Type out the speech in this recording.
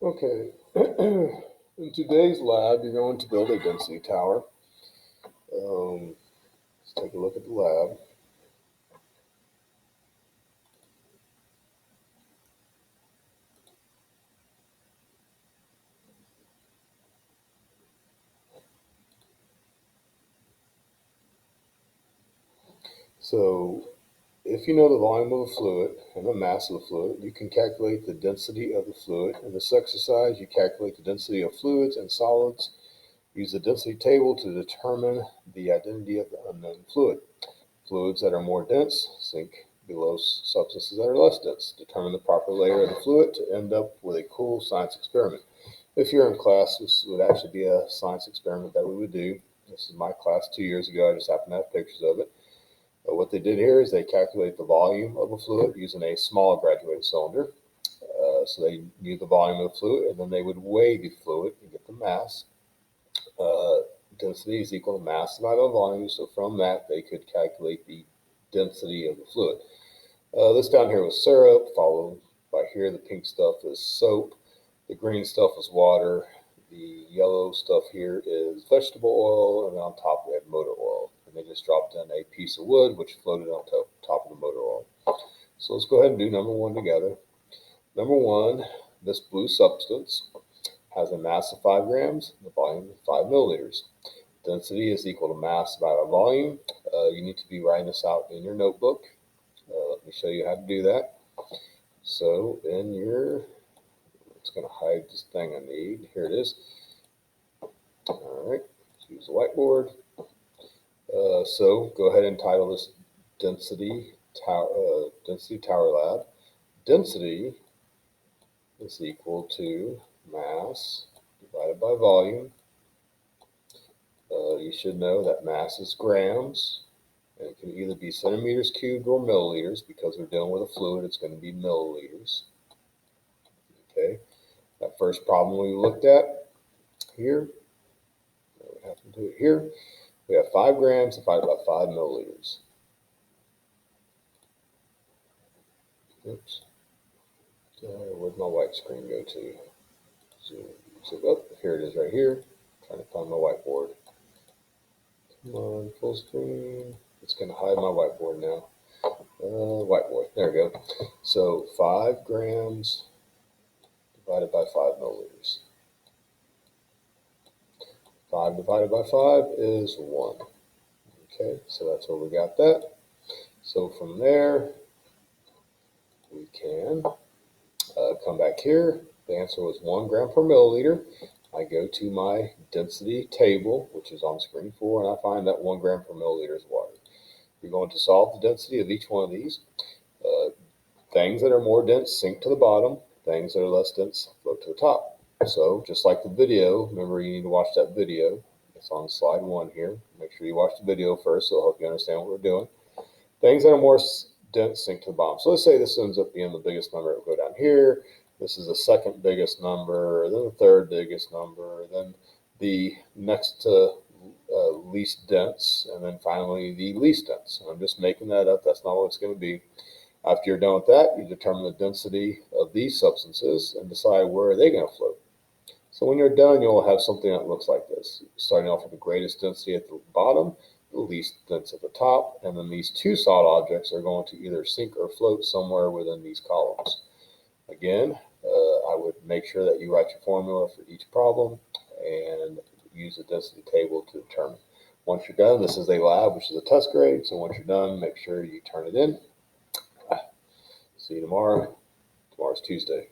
Okay, in today's lab, you're going to build a density tower. Let's take a look at the lab. So, if you know the volume of a fluid and the mass of the fluid, you can calculate the density of the fluid. In this exercise, you calculate the density of fluids and solids. Use the density table to determine the identity of the unknown fluid. Fluids that are more dense sink below substances that are less dense. Determine the proper layer of the fluid to end up with a cool science experiment. If you're in class, this would actually be a science experiment that we would do. This is my class 2 years ago. I just happen to have pictures of it. But what they did here is they calculate the volume of a fluid using a small graduated cylinder. So they knew the volume of the fluid, and then they would weigh the fluid and get the mass. Uh, Density is equal to mass divided by volume. So from that, they could calculate the density of the fluid. This down here was syrup, followed by here the pink stuff is soap, the green stuff is water, the yellow stuff here is vegetable oil, and on top we have motor oil. And they just dropped in a piece of wood which floated on top of the motor oil. So let's go ahead and do number one together. Number one, this blue substance has a mass of 5 grams, the volume of 5 milliliters. Density is equal to mass divided by volume. You need to be writing this out in your notebook. Let me show you how to do that. So in your, it's going to hide this thing I need. Here it is. All right, let's use the whiteboard. So go ahead and title this density tower lab. Density is equal to mass divided by volume. You should know that mass is grams. And it can either be centimeters cubed or milliliters. Because we're dealing with a fluid, it's going to be milliliters. Okay, that first problem we looked at here, what happened to it here? We have 5 grams divided by 5 milliliters. Oops. Where'd my white screen go to? So oh, here it is right here. I'm trying to find my whiteboard. Come on, full screen. It's going to hide my whiteboard now. Whiteboard. There we go. So 5 grams divided by 5 milliliters. 5 divided by 5 is 1. Okay, so that's where we got that. So from there, we can come back here. The answer was 1 gram per milliliter. I go to my density table, which is on screen 4, and I find that 1 gram per milliliter is water. You're going to solve the density of each one of these. Things that are more dense sink to the bottom. Things that are less dense float to the top. So just like the video, remember you need to watch that video. It's on slide 1 here. Make sure you watch the video first, so it'll help you understand what we're doing. Things that are more dense sink to the bottom. So let's say this ends up being the biggest number. It will go down here. This is the second biggest number, then the third biggest number, then the next to least dense, and then finally the least dense. And I'm just making that up. That's not what it's going to be. After you're done with that, you determine the density of these substances and decide where are they going to float. So when you're done, you'll have something that looks like this, starting off with the greatest density at the bottom, the least dense at the top, and then these two solid objects are going to either sink or float somewhere within these columns. Again, I would make sure that you write your formula for each problem and use the density table to determine. Once you're done, this is a lab, which is a test grade, so once you're done, make sure you turn it in. See you tomorrow. Tomorrow's Tuesday.